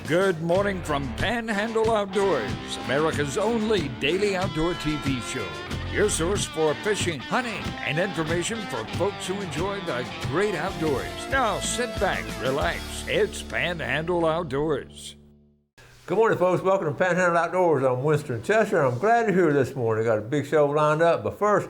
Good morning from Panhandle Outdoors, America's only daily outdoor TV show. Your source for fishing, hunting, and information for folks who enjoy the great outdoors. Now sit back, relax. It's Panhandle Outdoors. Good morning, folks. Welcome to Panhandle Outdoors. I'm Winston Chester. I'm glad you're here this morning. Got a big show lined up. But first,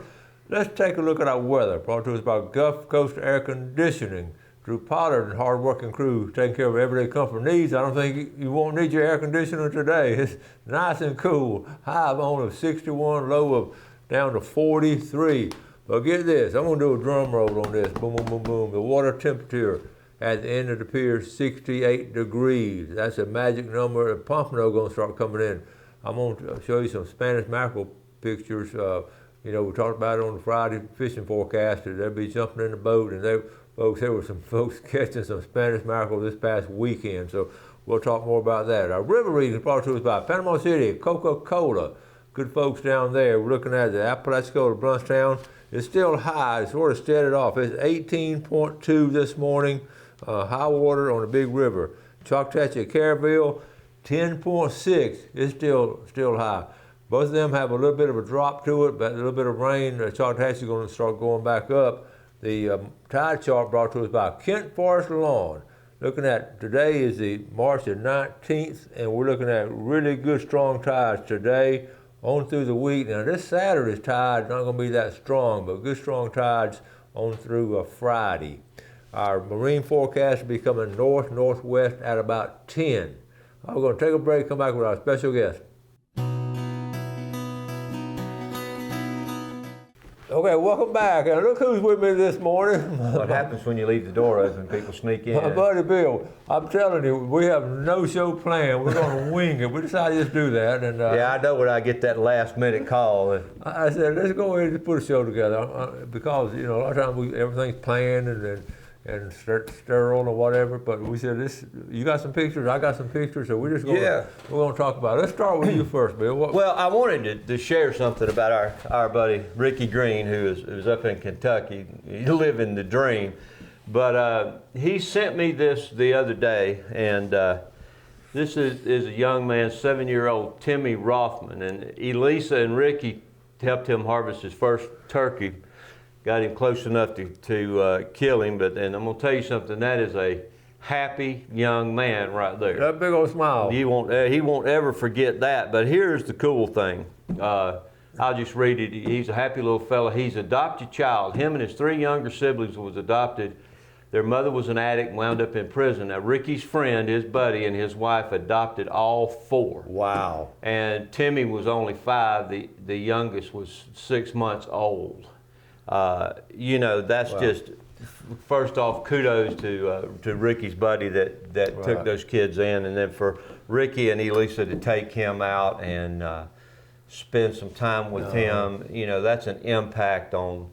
let's take a look at our weather. Brought to us by Gulf Coast Air Conditioning. Drew Pollard and hard-working crew taking care of everyday comfort needs. I don't think you won't need your air conditioner today. It's nice and cool. High of only 61, low of down to 43. But get this, I'm gonna do a drum roll on this. Boom, boom, boom, boom. The water temperature at the end of the pier is 68 degrees. That's a magic number. The Panhandle gonna start coming in. I'm gonna show you some Spanish mackerel pictures. We talked about it on the Friday fishing forecast. They'll be jumping in the boat, and there were some folks catching some Spanish mackerel this past weekend, so we'll talk more about that. Our river reading is brought to us by Panama City, Coca-Cola. Good folks down there. We're looking at the Apalachicola Brunstown. It's still high. It's sort of steadied off. It's 18.2 this morning, high water on the big river. Choctaw, Caryville, 10.6. It's still high. Both of them have a little bit of a drop to it, but a little bit of rain. Choctaw is going to start going back up. The tide chart brought to us by Kent Forest Lawn. Looking at today is the March the 19th, and we're looking at really good strong tides today on through the week. Now this Saturday's tide not going to be that strong, but good strong tides on through Friday. Our marine forecast will be coming northwest at about 10. We're going to take a break, come back with our special guest. Okay, welcome back. And look who's with me this morning. What happens when you leave the door open? People sneak in. My buddy Bill. I'm telling you, we have no show planned. We're going to wing it. We decided to just do that. And yeah, I know when I get that last minute call. I said, let's go ahead and put a show together because a lot of times everything's planned and sterile or whatever. But we said, you got some pictures, I got some pictures, so we're going to talk about it. Let's start with you first, Bill. Well, I wanted to share something about our buddy Ricky Green, who's up in Kentucky. He's living the dream. But he sent me this the other day, and this is a young man, 7-year-old Timmy Rothman. And Elisa and Ricky helped him harvest his first turkey. Got him close enough to kill him, and I'm gonna tell you something. That is a happy young man right there. That big old smile. He won't ever forget that. But here's the cool thing. I'll just read it. He's a happy little fella. He's an adopted child. Him and his 3 younger siblings was adopted. Their mother was an addict and wound up in prison. Now Ricky's friend, his buddy, and his wife adopted all 4. Wow. And Timmy was only 5. The youngest was 6 months old. That's wow. Just, first off, kudos to Ricky's buddy that right. Took those kids in, and then for Ricky and Elisa to take him out and spend some time with him, that's an impact on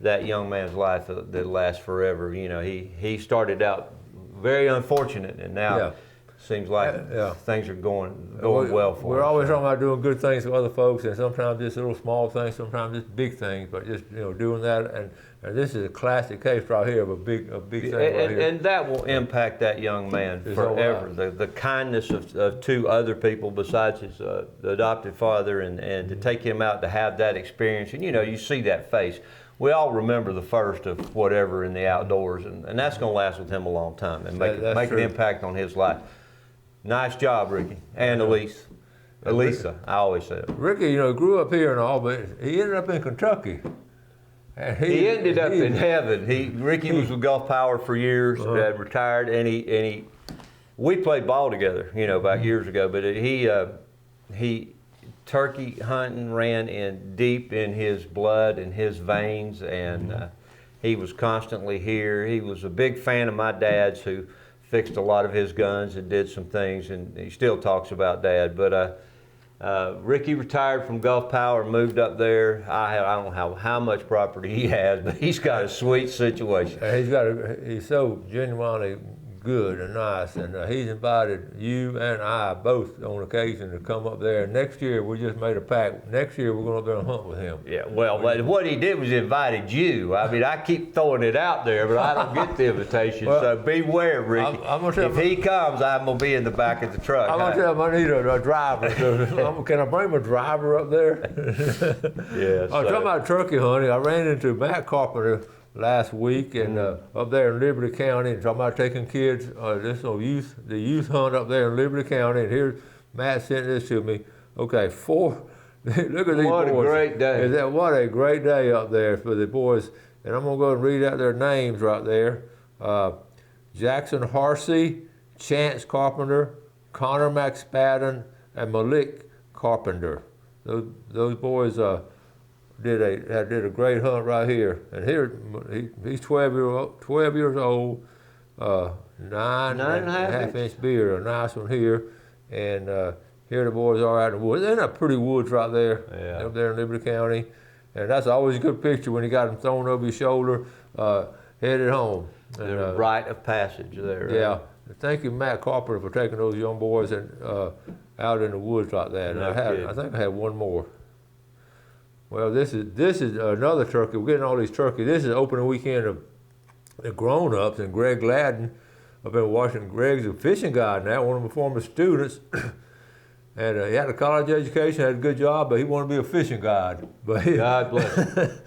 that young man's life that lasts forever. He started out very unfortunate, and now seems like things are going well for him. We're always talking about doing good things for other folks, and sometimes just little small things, sometimes just big things, but just doing that. And this is a classic case right here of a big thing right here. And that will impact that young man forever. The kindness of 2 other people besides his the adopted father, and to take him out to have that experience, and you see that face. We all remember the first of whatever in the outdoors, and that's going to last with him a long time and make an impact on his life. Nice job, Ricky. And Elisa, I always say it. Ricky, grew up here and all, but he ended up in Kentucky. And he ended up in heaven. Ricky was with Gulf Power for years, retired, and we played ball together, about years ago, but he turkey hunting ran deep in his blood and his veins, and he was constantly here. He was a big fan of my dad's, who fixed a lot of his guns and did some things, and he still talks about Dad. But Ricky retired from Gulf Power, moved up there. I don't know how much property he has, but he's got a sweet situation. He's so genuinely good and nice. And he's invited you and I both on occasion to come up there. And next year, we just made a pact. Next year, we're going up there and hunt with him. Yeah, well, what he did was invited you. I mean, I keep throwing it out there, but I don't get the invitation. Well, so beware, Ricky. I'm gonna tell if he comes, I'm going to be in the back of the truck. I'm going to tell him I need a driver. So, can I bring my driver up there? Yeah. I'm talking about turkey hunting. I ran into Matt Carpenter last week and up there in Liberty County, and talking about taking kids, the youth hunt up there in Liberty County. And here's Matt sent this to me. Okay, look at these boys. What a great day. What a great day up there for the boys. And I'm going to go and read out their names right there. Jackson Harsey, Chance Carpenter, Connor McSpadden, and Malik Carpenter. Those boys did a great hunt right here. And here he's 12 years old, 9.5 inch beard, a nice one here. And here the boys are out in the woods. They're in a pretty woods right there, up there in Liberty County. And that's always a good picture when you got them thrown over your shoulder, headed home. And, the rite of passage there. Right? Yeah. Thank you, Matt Carpenter, for taking those young boys and out in the woods like that. No I think I had one more. Well, this is another turkey. We're getting all these turkeys. This is opening weekend of the grown-ups, and Greg Gladden. I've been watching. Greg's a fishing guide now, one of my former students. And he had a college education, had a good job, but he wanted to be a fishing guide. But God bless him.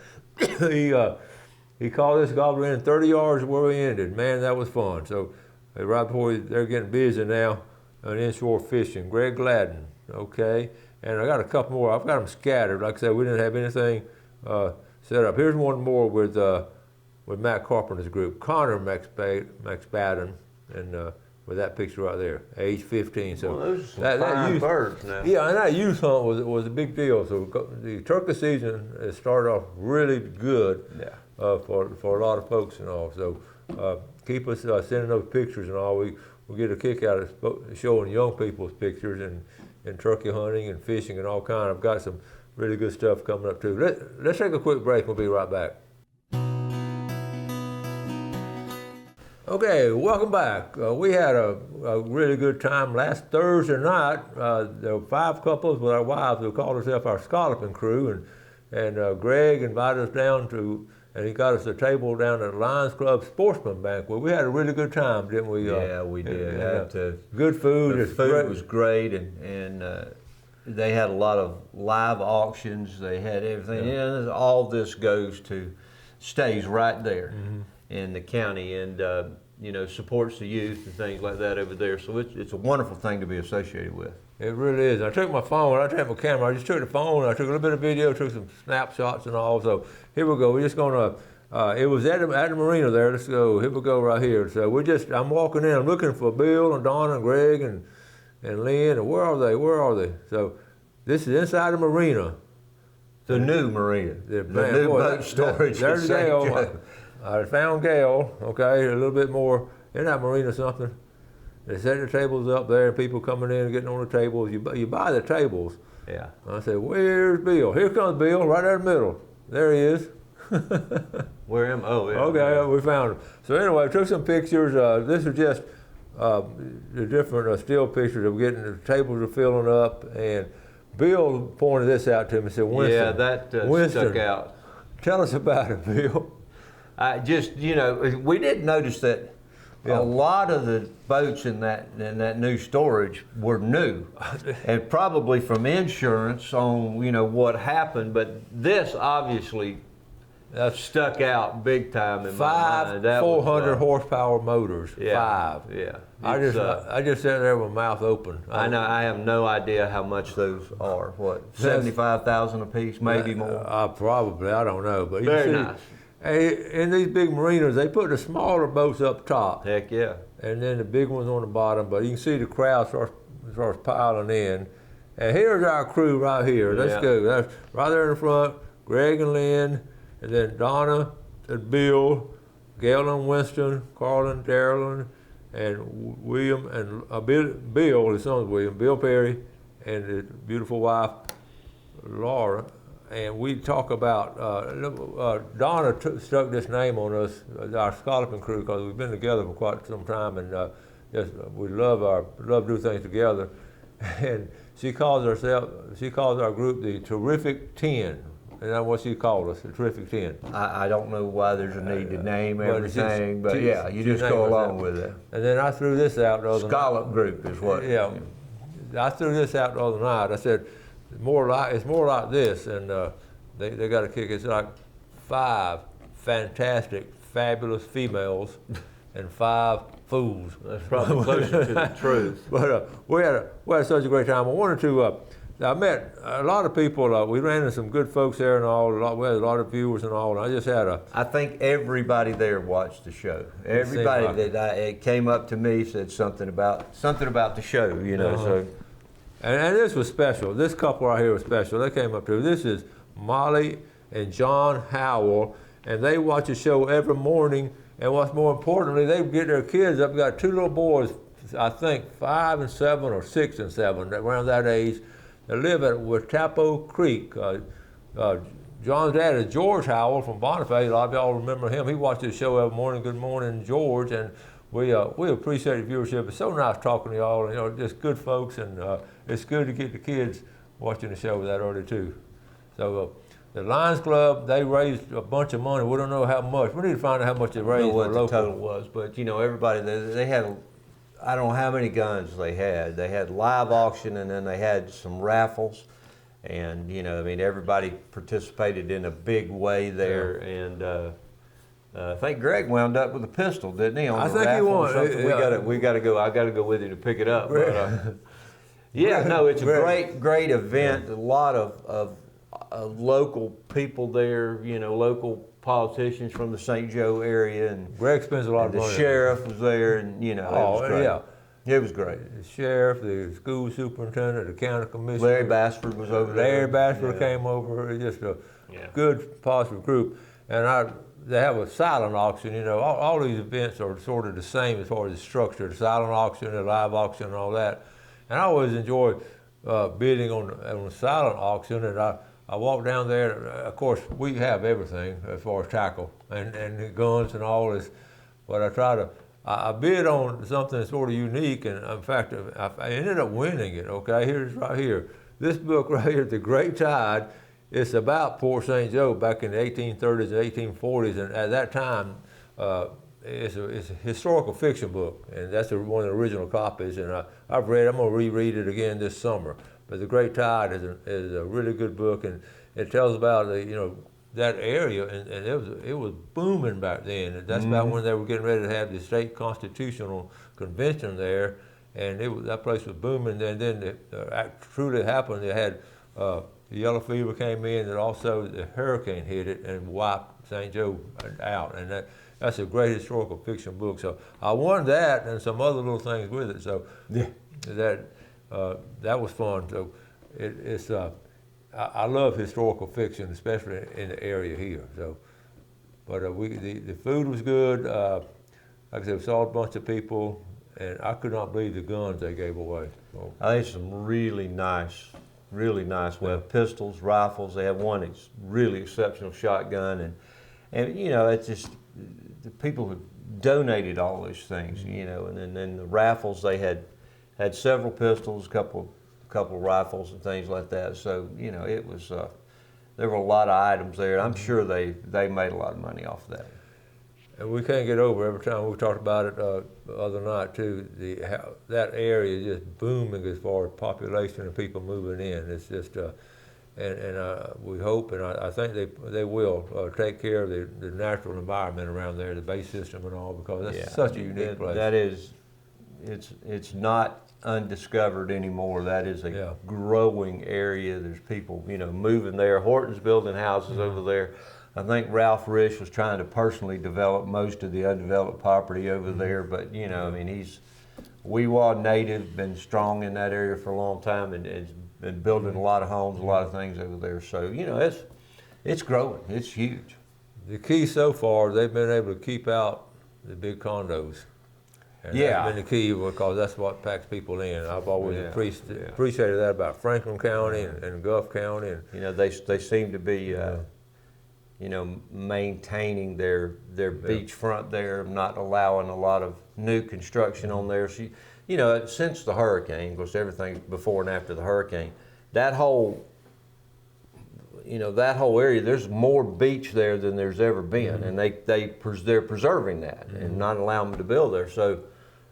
he called this gobbler in 30 yards where we ended. Man, that was fun. So right before they're getting busy now on inshore fishing. Greg Gladden, okay. And I got a couple more. I've got them scattered. Like I said, we didn't have anything set up. Here's one more with Matt Carpenter's group, Connor McSpadden, and with that picture right there, age 15. So those are some fine birds now. Yeah, and that youth hunt was a big deal. So the turkey season has started off really good for a lot of folks and all. So keep us sending those pictures and all. We get a kick out of showing young people's pictures and turkey hunting and fishing and all kind. I've got some really good stuff coming up too. Let's take a quick break. We'll be right back. Okay, welcome back. We had a really good time last Thursday night. There were 5 couples with our wives who called themselves our scalloping crew, and Greg invited us down and he got us a table down at the Lions Club Sportsman Banquet. We had a really good time, didn't we? Yeah, we did. Good food. The food was great, and they had a lot of live auctions. They had everything. Yeah. And all this stays right there in the county, and supports the youth and things like that over there. So it's a wonderful thing to be associated with. It really is. I took my phone. I took my camera. I just took the phone. I took a little bit of video. Took some snapshots and all. So here we go. We're just gonna. It was at the marina there. Let's go. Here we go right here. So I'm walking in. I'm looking for Bill and Donna and Greg and Lynn. And where are they? Where are they? So this is inside the marina. The new marina. The new boat storage. There's Gail. I found Gail. Okay, a little bit more in that marina. Something. They set the tables up there, people coming in and getting on the tables. You buy the tables. Yeah. I said, where's Bill? Here comes Bill, right there in the middle. There he is. Where am I? Oh, yeah. Okay, we found him. So anyway, I took some pictures. This is just the different still pictures of getting the tables are filling up. And Bill pointed this out to me and said, Winston. Yeah, that stuck out. Tell us about it, Bill. We did notice that a lot of the boats in that new storage were new, and probably from insurance on what happened. But this obviously stuck out big time in my mind. 400 horsepower motors. Yeah. 5. Yeah. I just sat there with my mouth open. I know. I have no idea how much those are. What, 75,000 a piece, maybe more. Probably. I don't know. But very nice. Hey, in these big marinas, they put the smaller boats up top. Heck yeah. And then the big ones on the bottom. But you can see the crowd starts piling in. And here's our crew right here. Let's go. That's right there in the front. Greg and Lynn, and then Donna and Bill, Gail and Winston, Carl and Darylyn, and William and Bill, his son's William, Bill Perry, and his beautiful wife, Laura. and we talk about, Donna stuck this name on us, our scalloping crew, because we've been together for quite some time, and we love to do things together. And she calls our group the Terrific 10. And that's what she called us, the Terrific 10. I don't know why there's a need to name but everything, but yeah, you just go along with it. And then I threw this out the other night. Scallop group is what. Yeah, I threw this out the other night. I said, it's more like this, and they got a kick. It's like 5 fantastic, fabulous females and 5 fools. That's probably closer to the truth. But we had such a great time. I wanted to. I met a lot of people. We ran into some good folks there and all. We had a lot of viewers and all. And I just had I think everybody there watched the show. Everybody it came up to me said something about the show. You know. So. And this was special. This couple right here was special. They came up to. This is Molly and John Howell, and they watch the show every morning. And what's more importantly, they get their kids up. We got 2 little boys, I think 5 and 7 or 6 and 7, around that age. They live at Watapo Creek. John's dad is George Howell from Boniface. A lot of y'all remember him. He watched the show every morning. Good morning, George. And we appreciate the viewership. It's so nice talking to y'all. You know, just good folks, and it's good to get the kids watching the show that early too. So the Lions Club, they raised a bunch of money. We don't know how much. We need to find out how much they raised. I don't know what for the total was, but you know, everybody they had. I don't know how many guns they had. They had live auction, and then they had some raffles, and you know, I mean, everybody participated in a big way there. Yeah. And I think Greg wound up with a pistol, didn't he? On I the think raffle he won. Or something. We got to go. I got to go with you to pick it up. But, yeah, no, it's a great event. A lot of local people there. You know, local politicians from the St. Joe area, and Greg spends a lot of money. The sheriff was there, and you know, it was great. Yeah, it was great. The sheriff, the school superintendent, the county commissioner. Larry Bassford was over there. Larry Bassford came over. Just a good, positive group. And they have a silent auction. You know, all these events are sort of the same as far as the structure: the silent auction, the live auction, and all that. And I always enjoy bidding on the silent auction, and I walk down there. Of course, we have everything as far as tackle and the guns and all this, but I bid on something sort of unique, and in fact, I ended up winning it. Okay, here's right here. This book right here, The Great Tide. It's about Port St. Joe back in the 1830s and 1840s, and at that time, it's a historical fiction book, and that's one of the original copies. And I've read it. I'm going to reread it again this summer. But The Great Tide is a really good book, and it tells about that area, and it was booming back then. And that's about when they were getting ready to have the state constitutional convention there, and that place was booming. And then it truly happened. They had the yellow fever came in, and also the hurricane hit it and wiped St. Joe out. And that's a great historical fiction book. So I won that and some other little things with it. So that was fun. So I love historical fiction, especially in the area here. So, but the food was good. Like I said, we saw a bunch of people, and I could not believe the guns they gave away. So, I think some really nice pistols, rifles. They have one really exceptional shotgun, and you know, it's just the people who donated all those things, you know, and then the raffles, they had several pistols, a couple rifles and things like that. So, you know, it was there were a lot of items there. I'm sure they made a lot of money off of that. And we can't get over every time we talked about it the other night too. That area is just booming as far as population and people moving in. It's just and we hope, and I think they will take care of the natural environment around there, the base system and all, because that's such a unique place. That is, it's not undiscovered anymore. That is a growing area. There's people, you know, moving there. Horton's building houses over there. I think Ralph Risch was trying to personally develop most of the undeveloped property over there, but you know, I mean, he's Weewa native, been strong in that area for a long time, and has been building a lot of homes, a lot of things over there. So, you know, it's growing. It's huge. The key so far, they've been able to keep out the big condos. And Yeah. that's been the key because that's what packs people in. I've always Yeah, appreciated that about Franklin County and Gulf County. And, You know, they seem to be, you know, maintaining their beachfront there, not allowing a lot of new construction on there. So, you know, since the hurricane, of course, everything before and after the hurricane, that whole area, there's more beach there than there's ever been, and they're preserving that and not allowing them to build there. So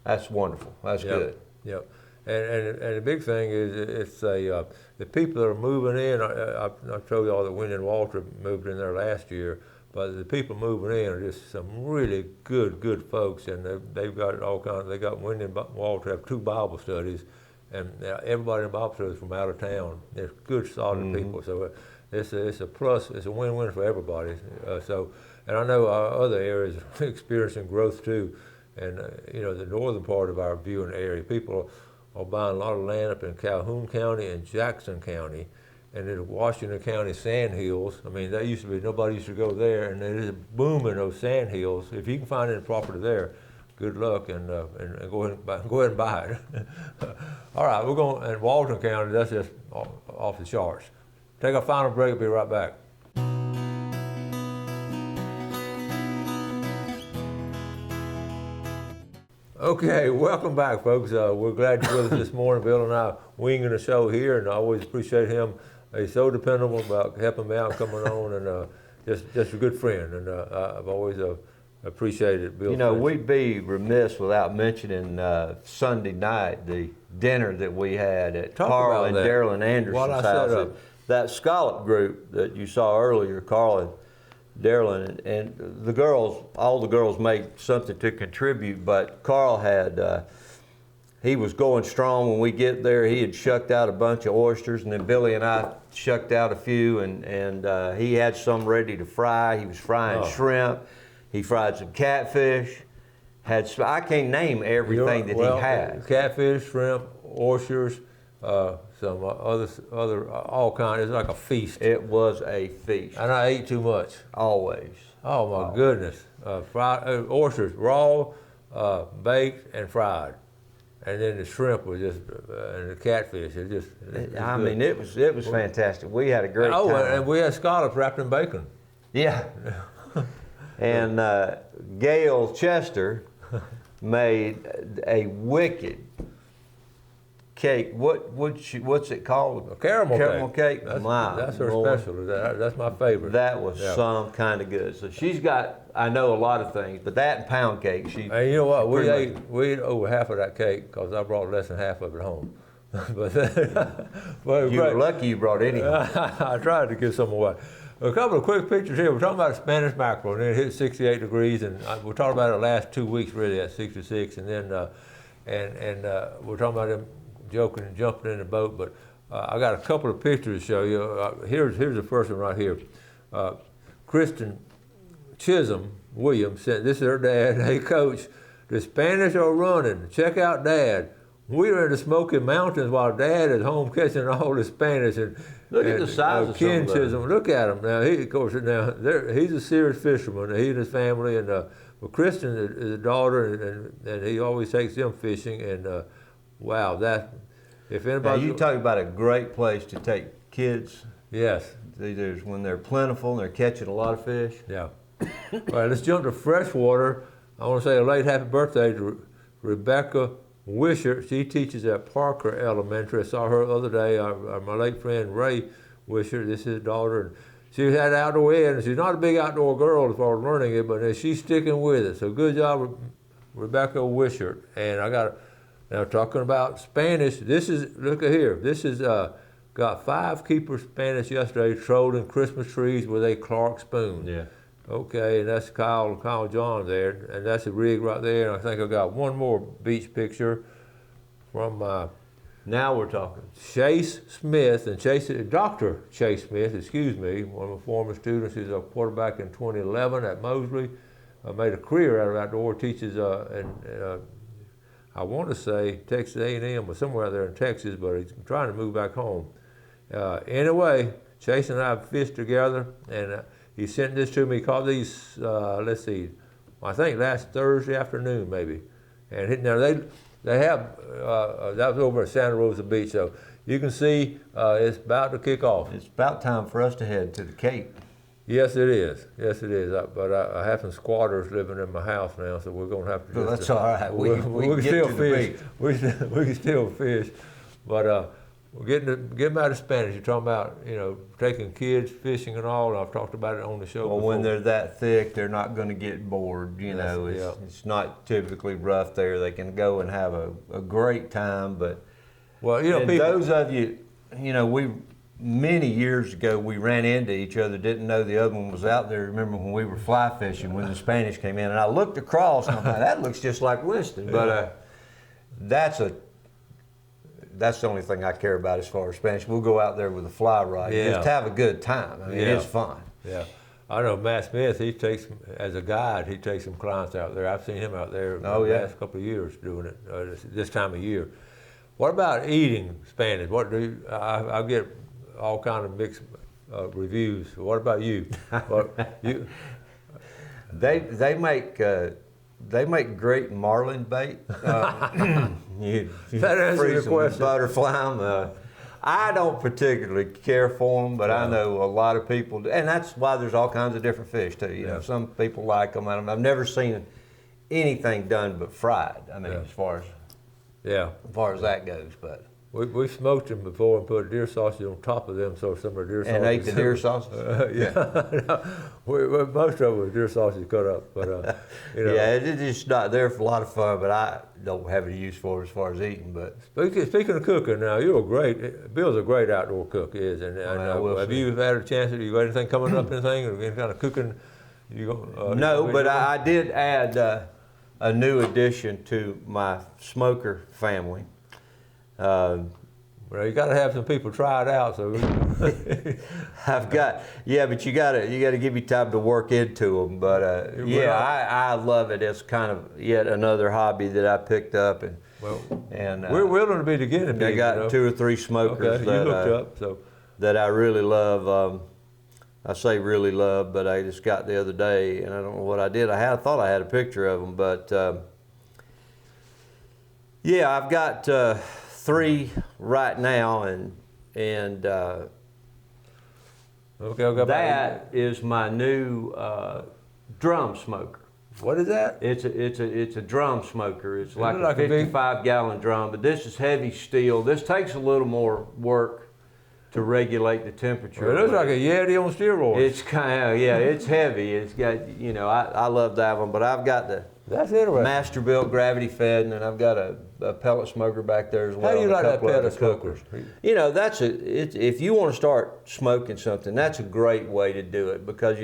that's wonderful. That's good. Yep. And the big thing is the people that are moving in. I told y'all that Wynn and Walter moved in there last year, but the people moving in are just some really good folks, and they've got all kinds. They got Wynn and Walter have 2 Bible studies, and everybody in the Bible studies is from out of town. They're good, solid people. So it's a plus. It's a win-win for everybody. And I know our other areas are experiencing growth too, and you know, the northern part of our viewing area, people are buying a lot of land up in Calhoun County and Jackson County, and in Washington County sand hills. I mean, that used to be, nobody used to go there, and it is booming, those sand hills. If you can find any property there, good luck, and go ahead and buy it. All right, we're going, and Walton County, that's just off the charts. Take a final break, be right back. Okay, welcome back, folks. We're glad you're with us this morning. Bill and I winging the show here, and I always appreciate him. He's so dependable about helping me out, coming on, and just a good friend. And I've always appreciated Bill. You know, we'd be remiss without mentioning Sunday night, the dinner that we had at Carl and Darylyn Anderson's house. That scallop group that you saw earlier, Carl and Darylyn, and the girls, all the girls made something to contribute, but Carl had, he was going strong when we get there. He had shucked out a bunch of oysters, and then Billy and I shucked out a few, and he had some ready to fry. He was frying shrimp. He fried some catfish. I can't name everything that he had. Catfish, shrimp, oysters, some other all kinds. It's like a feast. It was a feast. And I ate too much. Always. Oh my goodness! Fried oysters, raw, baked and fried, and then the shrimp was just and the catfish. It was fantastic. We had a great time. Oh, and we had scallops wrapped in bacon. Yeah. And Gail Chester made a wicked cake. What's it called? A caramel cake. That's her specialty. That's my favorite. That was some kind of good. So she's got, I know, a lot of things, but that and pound cake. And you know what? We ate over half of that cake because I brought less than half of it home. but you were lucky you brought any. I tried to give some away. A couple of quick pictures here. We're talking about Spanish mackerel, and it hit 68 degrees, and we're talking about it the last 2 weeks really at 66, and then we're talking about them joking and jumping in the boat. But I got a couple of pictures to show you. Here's the first one right here. Kristen Chisholm Williams said, "This is her dad. Hey, Coach, the Spanish are running. Check out Dad. We're in the Smoky Mountains while Dad is home catching all the Spanish." And look at the size of Ken Chisholm. Look at him now. He's a serious fisherman. He and his family, and well, Kristen is a daughter, and he always takes them fishing. And wow, that if anybody. Now you talk about a great place to take kids. Yes. There's when they're plentiful and they're catching a lot of fish. Yeah. All right, let's jump to freshwater. I want to say a late happy birthday to Rebecca Wisher. She teaches at Parker Elementary. I saw her the other day. My late friend Ray Wisher, this is his daughter, and she had outdoor ed, and she's not a big outdoor girl as far as learning it, but she's sticking with it. So good job, Rebecca Wisher. And I got, now talking about Spanish, this is, look at here, this is, got 5 keeper Spanish yesterday trolling Christmas trees with a Clark spoon. Yeah. Okay, and that's Kyle John there, and that's a rig right there. And I think I got one more beach picture from now we're talking. Chase Smith, and Dr. Chase Smith, excuse me, one of my former students. He's a quarterback in 2011 at Mosley. Made a career out of outdoor, teaches I want to say Texas A&M or somewhere out there in Texas, but he's trying to move back home. Anyway, Chase and I fished together, and he sent this to me. He caught these, let's see, I think last Thursday afternoon maybe. And now they have that was over at Santa Rosa Beach, so you can see it's about to kick off. It's about time for us to head to the Cape. Yes, it is. Yes, it is. But I have some squatters living in my house now, so we're gonna have to. Well, that's all right. We can get still to the fish. beach. We can still fish, but we're getting them out of Spanish. You're talking about taking kids fishing and all. I've talked about it on the show. Well, before. when they're that thick, they're not going to get bored. It's not typically rough there. They can go and have a great time. But those of you, many years ago, we ran into each other, didn't know the other one was out there. Remember when we were fly fishing when the Spanish came in, and I looked across and I'm like, that looks just like Winston. But that's the only thing I care about as far as Spanish. We'll go out there with a fly rod, just have a good time. I mean, it's fun. Yeah. I know Matt Smith, as a guide, he takes some clients out there. I've seen him out there the last couple of years doing it this time of year. What about eating Spanish? What do I get all kind of mixed reviews. What about you? They make great marlin bait. You that answers the question. Butterfly them. I don't particularly care for them, but I know a lot of people do, and that's why there's all kinds of different fish too. You know, some people like them. I've never seen anything done but fried. I mean, as far as that goes, but. We smoked them before and put deer sausage on top of them, so some of the deer sausage. And ate the deer sausage? Most of it was deer sausage cut up, but Yeah, it's just not there for a lot of fun, but I don't have any use for it as far as eating. But speaking of cooking, now Bill's a great outdoor cook, have you had a chance? You got anything coming up? Anything or any kind of cooking? No, but I did add a new addition to my smoker family. Well, you got to have some people try it out. So but you got to give me time to work into them. But I love it. It's kind of yet another hobby that I picked up, and we're willing to be the guinea pig. I got 2 or 3 smokers that I really love. I say really love, but I just got the other day, and I don't know what I did. I thought I had a picture of them, but I've got 3 right now, and that is my new drum smoker. What is that? It's a drum smoker. It's like a 55-gallon drum, but this is heavy steel. This takes a little more work to regulate the temperature. Well, it looks like a Yeti on steroids. It's kind of it's heavy. It's got I love that one, but I've got that's interesting. Masterbuilt gravity fed, and then I've got a pellet smoker back there as well. How do you like that pellet smoker? If you want to start smoking something, that's a great way to do it, because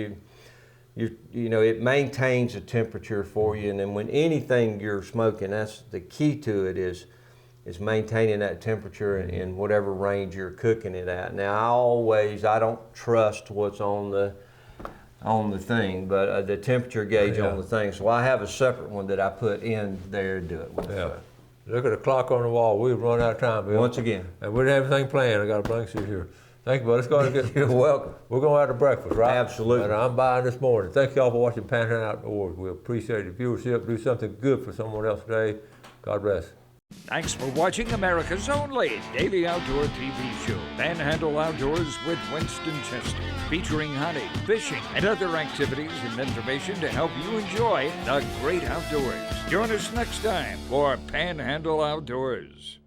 it maintains the temperature for you, and then when anything you're smoking, that's the key to it is maintaining that temperature in whatever range you're cooking it at. Now I don't trust what's on the thing, but the temperature gauge on the thing. So I have a separate one that I put in there to do it with. Yeah. Look at the clock on the wall. We've run out of time, Bill. Once again. And we didn't have anything planned. I got a blank sheet here. Thank you, buddy. Let's go ahead and You're welcome. We're going out to breakfast, right? Absolutely. And I'm buying this morning. Thank y'all for watching Panhandle Outdoors. We appreciate the viewership. Do something good for someone else today. God bless. Thanks for watching America's only daily outdoor TV show, Panhandle Outdoors with Winston Chester, featuring hunting, fishing, and other activities and information to help you enjoy the great outdoors. Join us next time for Panhandle Outdoors.